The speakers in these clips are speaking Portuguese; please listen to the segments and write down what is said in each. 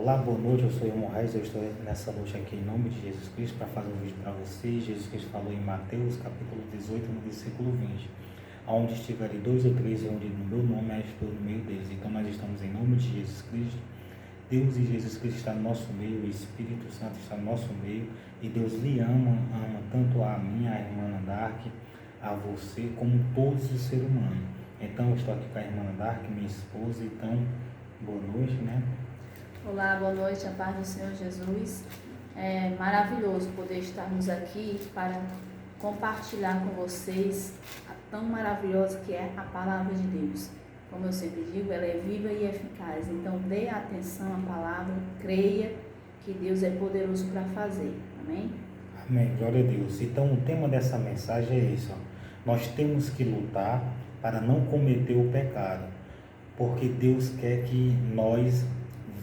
Olá, boa noite, eu sou o irmão Reis, eu estou nessa noite aqui em nome de Jesus Cristo para fazer um vídeo para vocês. Jesus Cristo falou em Mateus capítulo 18, no versículo 20: aonde estiverem dois ou três reunidos no meu nome, eu estou no meio deles. Então nós estamos em nome de Jesus Cristo. Deus e Jesus Cristo está no nosso meio, o Espírito Santo está no nosso meio, e Deus lhe ama tanto a mim, a irmã Ana Dark, a você, como todos os seres humanos. Então eu estou aqui com a irmã Ana Dark, minha esposa. Então, boa noite, né? Olá, boa noite, a paz do Senhor Jesus. É maravilhoso poder estarmos aqui para compartilhar com vocês a tão maravilhosa que é a palavra de Deus. Como eu sempre digo, ela é viva e eficaz. Então dê atenção à palavra, creia que Deus é poderoso para fazer. Amém? Amém, glória a Deus. Então o tema dessa mensagem é esse, ó. Nós temos que lutar para não cometer o pecado, porque Deus quer que nós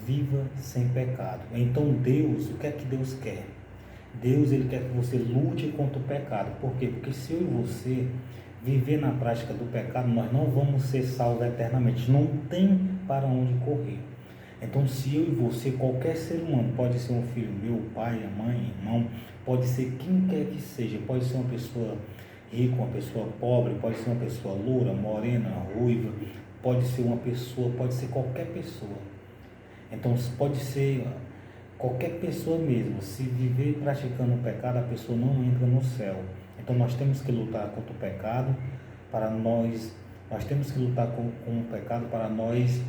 viva sem pecado. Então Deus, o que é que Deus quer? Deus, ele quer que você lute contra o pecado. Por quê? Porque se eu e você viver na prática do pecado, nós não vamos ser salvos eternamente. Não tem para onde correr. Então, se eu e você, qualquer ser humano, pode ser um filho meu, pai, a mãe, irmão, pode ser quem quer que seja, pode ser uma pessoa rica, uma pessoa pobre, pode ser uma pessoa loura, morena, ruiva, pode ser uma pessoa, pode ser qualquer pessoa. Então, pode ser qualquer pessoa mesmo. Se viver praticando o pecado, a pessoa não entra no céu. Então, nós temos que lutar contra o pecado para nós temos que lutar com o pecado para nós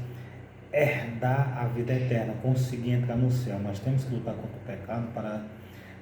herdar a vida eterna, conseguir entrar no céu. Nós temos que lutar contra o pecado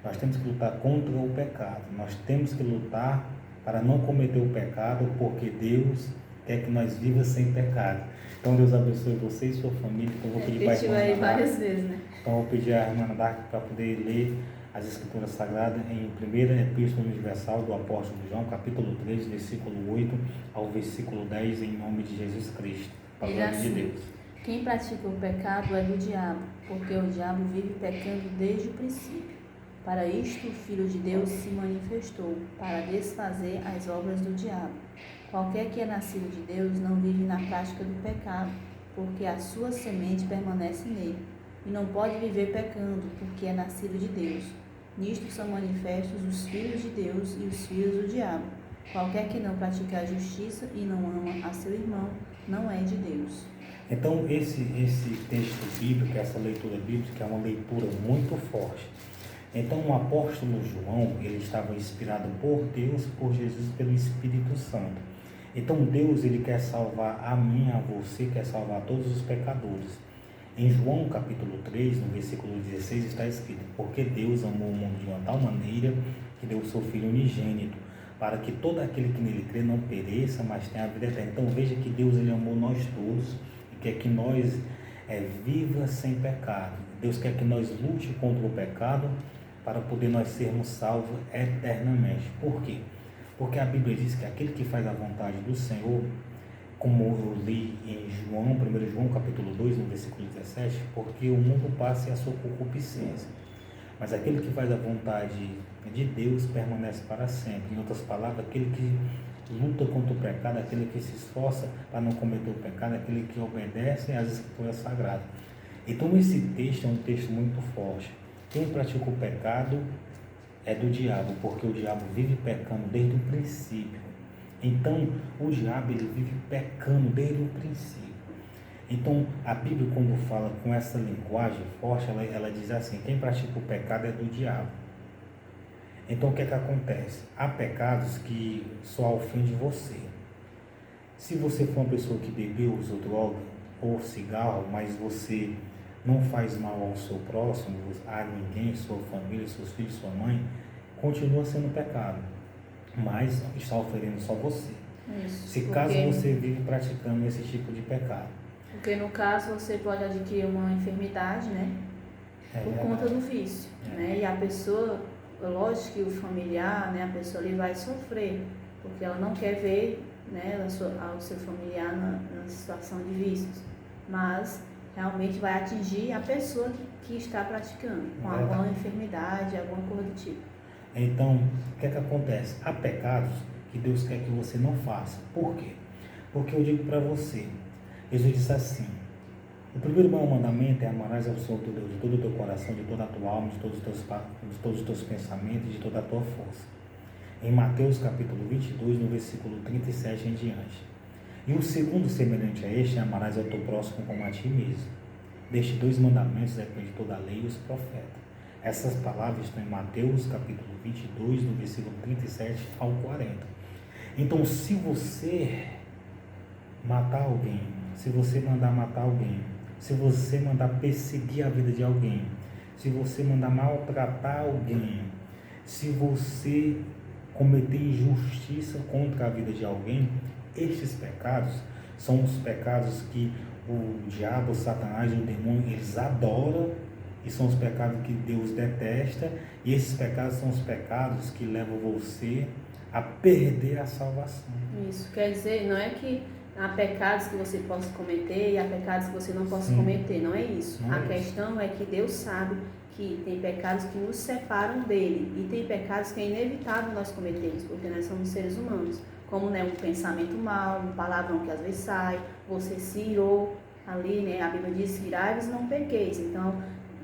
nós temos que lutar contra o pecado. Nós temos que lutar para não cometer o pecado, porque Deus quer que nós vivamos sem pecado. Então Deus abençoe você e sua família. Então eu vou pedir para a irmã aí várias vezes, né? Então eu vou pedir à irmã Dark para poder ler as Escrituras Sagradas em 1ª Epístola Universal do Apóstolo João, capítulo 3, versículo 8 ao versículo 10, em nome de Jesus Cristo. Palavra de Deus. Quem pratica o pecado é do diabo, porque o diabo vive pecando desde o princípio. Para isto o Filho de Deus se manifestou, para desfazer as obras do diabo. Qualquer que é nascido de Deus não vive na prática do pecado, porque a sua semente permanece nele, e não pode viver pecando, porque é nascido de Deus. Nisto são manifestos os filhos de Deus e os filhos do diabo. Qualquer que não pratica a justiça e não ama a seu irmão, não é de Deus. Então esse texto bíblico, essa leitura bíblica é uma leitura muito forte. Então o apóstolo João, ele estava inspirado por Deus, por Jesus, pelo Espírito Santo. Então Deus, ele quer salvar a mim, a você, quer salvar todos os pecadores. Em João capítulo 3, no versículo 16, está escrito: porque Deus amou o mundo de uma tal maneira que deu o seu Filho unigênito, para que todo aquele que nele crê não pereça, mas tenha a vida eterna. Então veja que Deus, ele amou nós todos e quer que nós viva sem pecado. Deus quer que nós lute contra o pecado para poder nós sermos salvos eternamente. Por quê? Porque a Bíblia diz que aquele que faz a vontade do Senhor, como eu li em João, 1 João capítulo 2, no versículo 17, porque o mundo passa e a sua concupiscência, mas aquele que faz a vontade de Deus permanece para sempre. Em outras palavras, aquele que luta contra o pecado, aquele que se esforça para não cometer o pecado, aquele que obedece às Escrituras Sagradas. Então esse texto é um texto muito forte. Quem pratica o pecado é do diabo, porque o diabo vive pecando desde o princípio. Então o diabo, ele vive pecando desde o princípio. Então a Bíblia, quando fala com essa linguagem forte, ela diz assim: quem pratica o pecado é do diabo. Então o que é que acontece? Há pecados que só ofendem você. Se você for uma pessoa que bebeu, usou droga ou cigarro, mas você não faz mal ao seu próximo, a ninguém, sua família, seus filhos, sua mãe, continua sendo pecado, mas está ofendendo só você. Isso, se caso você vive praticando esse tipo de pecado. Porque no caso você pode adquirir uma enfermidade, né? Por conta do vício, né? E a pessoa, lógico que o familiar, né? A pessoa ali vai sofrer, porque ela não quer ver, né? O seu familiar na situação de vícios, mas realmente vai atingir a pessoa que está praticando, com alguma enfermidade, alguma coisa do tipo. Então, o que é que acontece? Há pecados que Deus quer que você não faça. Por quê? Porque eu digo para você, Jesus disse assim: O primeiro maior mandamento é amarás ao Senhor teu Deus de todo o teu coração, de toda a tua alma, de todos os teus pensamentos, de toda a tua força. Em Mateus capítulo 22, no versículo 37 em diante. E o segundo, semelhante a este, é amarás ao teu próximo como a ti mesmo. Destes dois mandamentos depende toda a lei e os profetas. Essas palavras estão em Mateus capítulo 22, no versículo 37 ao 40. Então, se você matar alguém, se você mandar matar alguém, se você mandar perseguir a vida de alguém, se você mandar maltratar alguém, se você cometer injustiça contra a vida de alguém, estes pecados são os pecados que o diabo, o Satanás e o demônio, eles adoram, e são os pecados que Deus detesta, e esses pecados são os pecados que levam você a perder a salvação. Isso, quer dizer, não é que há pecados que você possa cometer e há pecados que você não possa cometer, não é isso. Não a é questão é que Deus sabe que tem pecados que nos separam dele e tem pecados que é inevitável nós cometermos, porque nós somos seres humanos, como né, um pensamento mau, um palavrão que às vezes sai, você se irou ali, né, a Bíblia diz, irai-vos não pequeis, então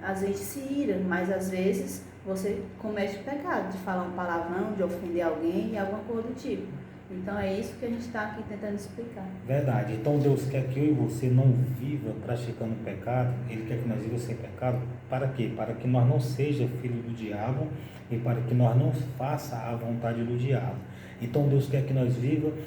às vezes se ira, mas às vezes você comete o pecado de falar um palavrão, de ofender alguém e alguma coisa do tipo. Então é isso que a gente está aqui tentando explicar. Verdade. Então Deus quer que eu e você não viva praticando pecado. Ele quer que nós vivamos sem pecado. Para quê? Para que nós não seja filho do diabo e para que nós não faça a vontade do diabo. Então Deus quer que nós vivamos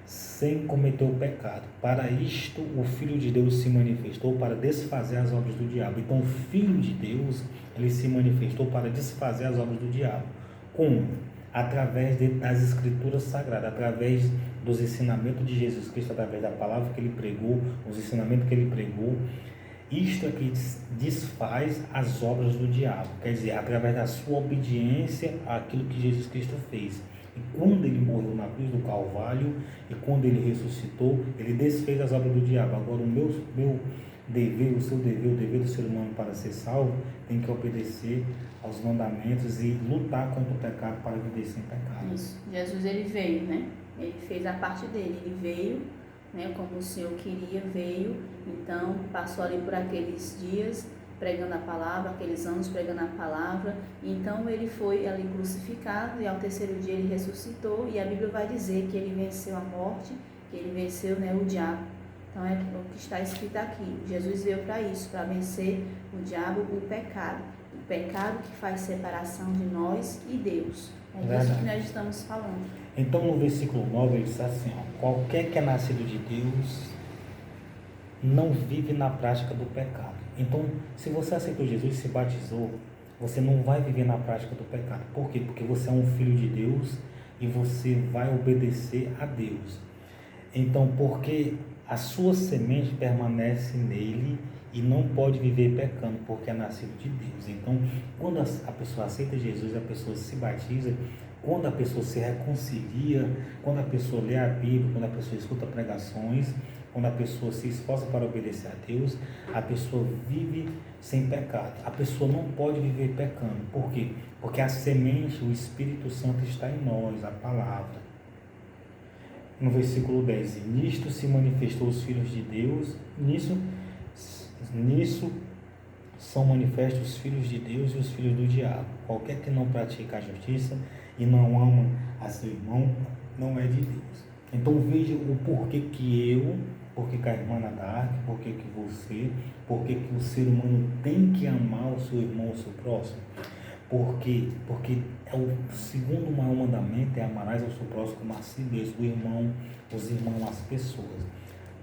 sem cometer o pecado. Para isto o Filho de Deus se manifestou para desfazer as obras do diabo. Então o Filho de Deus, ele se manifestou para desfazer as obras do diabo. Como? Através das Escrituras Sagradas, através dos ensinamentos de Jesus Cristo, através da palavra que ele pregou, os ensinamentos que ele pregou. Isto é que desfaz as obras do diabo, quer dizer, através da sua obediência àquilo que Jesus Cristo fez. E quando ele morreu na cruz do Calvário e quando ele ressuscitou, ele desfez as obras do diabo. Agora o meu dever, o seu dever, o dever do ser humano para ser salvo, tem que obedecer aos mandamentos e lutar contra o pecado para viver sem pecado. Isso. Jesus ele veio, né? Ele fez a parte dele, ele veio, né? Como o Senhor queria, veio. Então passou ali por aqueles dias pregando a palavra, aqueles anos pregando a palavra. Então ele foi ali crucificado e ao terceiro dia ele ressuscitou e a Bíblia vai dizer que ele venceu a morte, que ele venceu, né, o diabo. Então é o que está escrito aqui. Jesus veio para isso, para vencer o diabo, o pecado. O pecado que faz separação de nós e Deus. É disso que nós estamos falando. Então no versículo 9 ele diz assim, ó, qualquer que é nascido de Deus não vive na prática do pecado. Então, se você aceitou Jesus e se batizou, você não vai viver na prática do pecado. Por quê? Porque você é um filho de Deus e você vai obedecer a Deus. Então, porque a sua semente permanece nele e não pode viver pecando, porque é nascido de Deus. Então, quando a pessoa aceita Jesus, a pessoa se batiza, quando a pessoa se reconcilia, quando a pessoa lê a Bíblia, quando a pessoa escuta pregações, quando a pessoa se esforça para obedecer a Deus, a pessoa vive sem pecado. A pessoa não pode viver pecando. Por quê? Porque a semente, o Espírito Santo está em nós, a palavra. No versículo 10, nisto se manifestou os filhos de Deus, nisso são manifestos os filhos de Deus e os filhos do diabo. Qualquer que não pratica a justiça e não ama a seu irmão, não é de Deus. Então veja o porquê que porque que a irmã Dark, porque que você, porque que o ser humano tem que amar o seu irmão, o seu próximo. Porque é o segundo maior mandamento, é amarás ao seu próximo como a si mesmo, o irmão, os irmãos, as pessoas.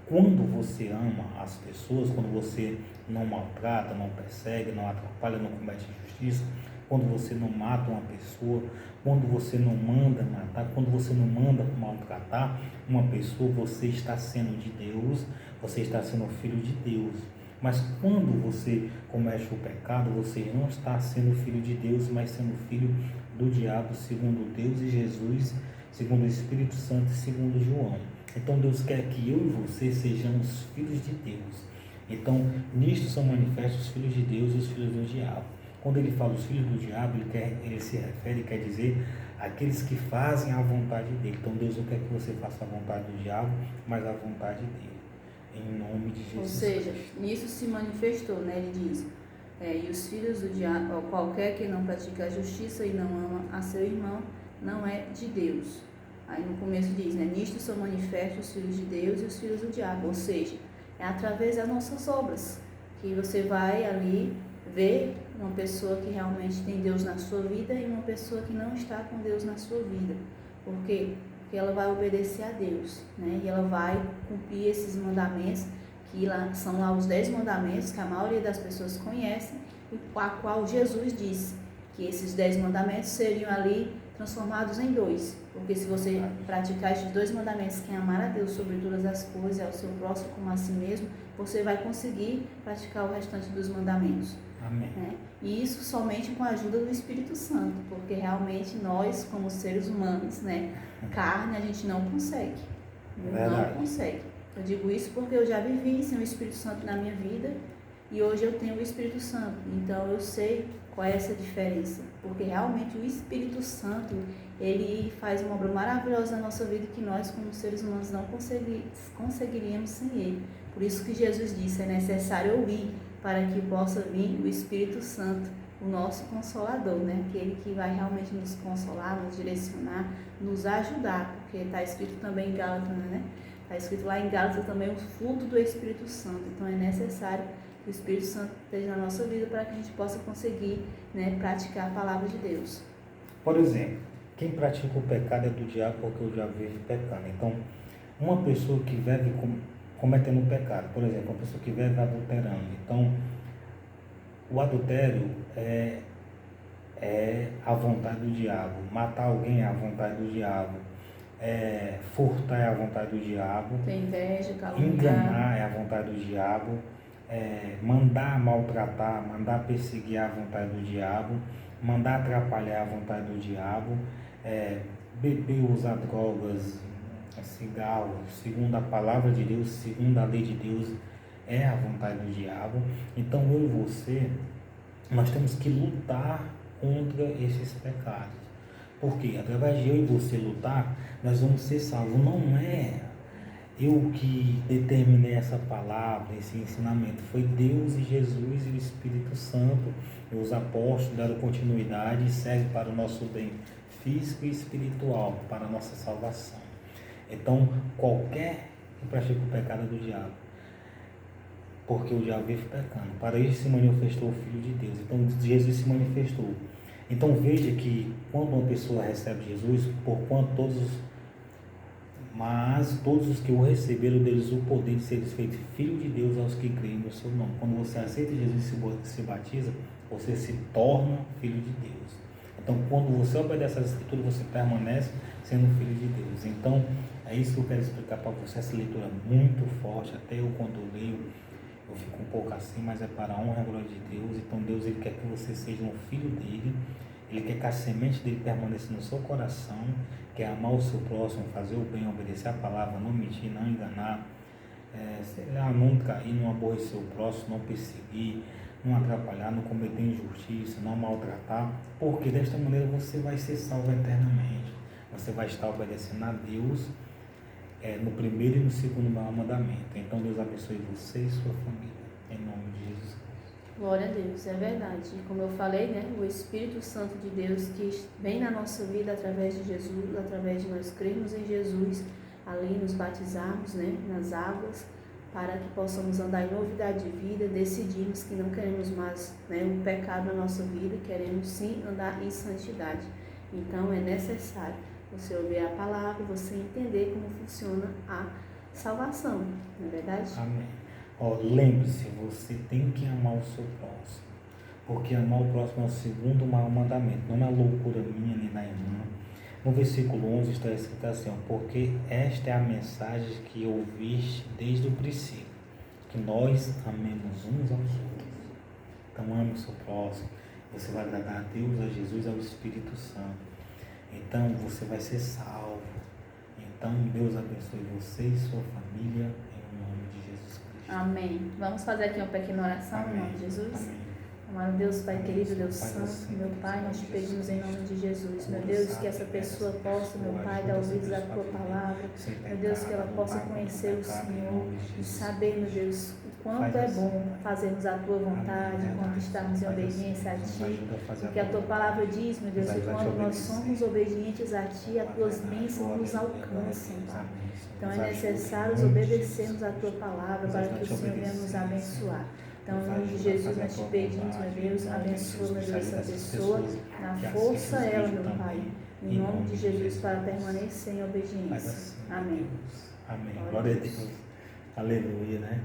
Quando você ama as pessoas, quando você não maltrata, não persegue, não atrapalha, não comete injustiça, quando você não mata uma pessoa, quando você não manda matar, quando você não manda maltratar uma pessoa, você está sendo de Deus, você está sendo filho de Deus. Mas quando você comete o pecado, você não está sendo filho de Deus, mas sendo filho do diabo, segundo Deus e Jesus, segundo o Espírito Santo e segundo João. Então Deus quer que eu e você sejamos filhos de Deus. Então nisto são manifestos os filhos de Deus e os filhos do diabo. Quando ele fala os filhos do diabo, ele se refere, quer dizer, aqueles que fazem a vontade dele. Então Deus não quer que você faça a vontade do diabo, mas a vontade dele. Em nome de Jesus. Ou seja, Cristo. nisso se manifestou, né? Ele diz, e os filhos do diabo, ou qualquer que não pratica a justiça e não ama a seu irmão, não é de Deus. Aí no começo diz, né? Nisto são manifestos os filhos de Deus e os filhos do diabo. Ou seja, é através das nossas obras que você vai ali ver uma pessoa que realmente tem Deus na sua vida e uma pessoa que não está com Deus na sua vida. Por quê? Porque ela vai obedecer a Deus, né? E ela vai cumprir esses mandamentos, que são lá os 10 mandamentos que a maioria das pessoas conhecem, e a qual Jesus disse que esses 10 mandamentos seriam ali transformados em 2. Porque se você praticar esses 2 mandamentos, que é amar a Deus sobre todas as coisas e ao seu próximo como a si mesmo, você vai conseguir praticar o restante dos mandamentos. Amém. Né? E isso somente com a ajuda do Espírito Santo, porque realmente nós, como seres humanos, né, carne, a gente não consegue. Não consegue. Eu digo isso porque eu já vivi sem o Espírito Santo na minha vida e hoje eu tenho o Espírito Santo. Então eu sei qual é essa diferença, porque realmente o Espírito Santo, ele faz uma obra maravilhosa na nossa vida que nós, como seres humanos, não conseguiríamos sem ele. Por isso que Jesus disse, é necessário eu ir para que possa vir o Espírito Santo, o nosso Consolador, né? Aquele que vai realmente nos consolar, nos direcionar, nos ajudar, porque está escrito também em Gálatas, né? Está escrito lá em Gálatas também o fruto do Espírito Santo. Então é necessário que o Espírito Santo esteja na nossa vida para que a gente possa conseguir, né, praticar a palavra de Deus. Por exemplo, quem pratica o pecado é do diabo, porque o diabo vive pecando. Então, uma pessoa que vive cometendo pecado, por exemplo, uma pessoa que vive adulterando. Então, o adultério é a vontade do diabo. Matar alguém é a vontade do diabo. Furtar é a vontade do diabo. Ter inveja, caluniar. Enganar é a vontade do diabo. Mandar maltratar, mandar perseguir é a vontade do diabo. Mandar atrapalhar é a vontade do diabo. Beber, usar drogas, cigarro, segundo a palavra de Deus, segundo a lei de Deus, é a vontade do diabo. Então eu e você, nós temos que lutar contra esses pecados. Porque através de eu e você lutar, nós vamos ser salvos. Não é eu que determinei essa palavra, esse ensinamento. Foi Deus e Jesus e o Espírito Santo. E os apóstolos deram continuidade e serve para o nosso bem físico e espiritual, para a nossa salvação. Então, qualquer que pratica o pecado é do diabo. Porque o diabo vive pecando. Para isso se manifestou o Filho de Deus. Então, Jesus se manifestou. Então, veja que quando uma pessoa recebe Jesus, mas todos os que o receberam deles o poder de ser feito filho de Deus aos que creem no seu nome. Quando você aceita Jesus e se batiza, você se torna filho de Deus. Então, quando você obedece às Escrituras, você permanece sendo filho de Deus. Então, é isso que eu quero explicar para você. Essa leitura é muito forte. Até eu, quando eu leio, eu fico um pouco assim, mas é para a honra e a glória de Deus. Então, Deus, Ele quer que você seja um filho dEle. Ele quer que a semente dEle permaneça no seu coração, quer amar o seu próximo, fazer o bem, obedecer a palavra, não mentir, não enganar, não cair, não aborrecer o próximo, não perseguir, não atrapalhar, não cometer injustiça, não maltratar, porque desta maneira você vai ser salvo eternamente. Você vai estar obedecendo a Deus no primeiro e no segundo maior mandamento. Então Deus abençoe você e sua família, em nome de Jesus Cristo. Glória a Deus, é verdade. E como eu falei, né, o Espírito Santo de Deus que vem na nossa vida através de Jesus, através de nós crermos em Jesus, ali nos batizarmos, né, nas águas, para que possamos andar em novidade de vida, decidimos que não queremos mais, né, o pecado na nossa vida, queremos sim andar em santidade. Então é necessário você ouvir a palavra, você entender como funciona a salvação, não é verdade? Amém. Lembre-se, você tem que amar o seu próximo, porque amar o próximo é o segundo maior mandamento, não é loucura minha nem da irmã. No versículo 11 está escrito assim, porque esta é a mensagem que ouviste desde o princípio, que nós amemos uns aos outros. Então ame o seu próximo, você vai agradar a Deus, a Jesus, ao Espírito Santo. Então você vai ser salvo. Então Deus abençoe você e sua família, em nome de Jesus Cristo. Amém. Vamos fazer aqui uma pequena oração. Amém. Em nome de Jesus. Amém. Amado Deus, Pai querido, Deus santo, meu Pai, nós te pedimos em nome de Jesus, meu Deus, que essa pessoa possa, meu Pai, dar ouvidos à tua palavra, meu Deus, que ela possa conhecer o Senhor e saber, meu Deus, o quanto é bom fazermos a tua vontade, quanto estarmos em obediência a ti, porque a tua palavra diz, meu Deus, que quando nós somos obedientes a ti, as tuas bênçãos nos alcançam, Pai. Então é necessário obedecermos a tua palavra para que o Senhor venha nos abençoar. Então, em nome de Jesus, nós te pedimos, meu Deus, abençoa, meu Deus, essa pessoa, na força ela, meu Pai, em nome de Jesus, para permanecer em obediência. Amém. Amém. Glória a Deus. Aleluia, né?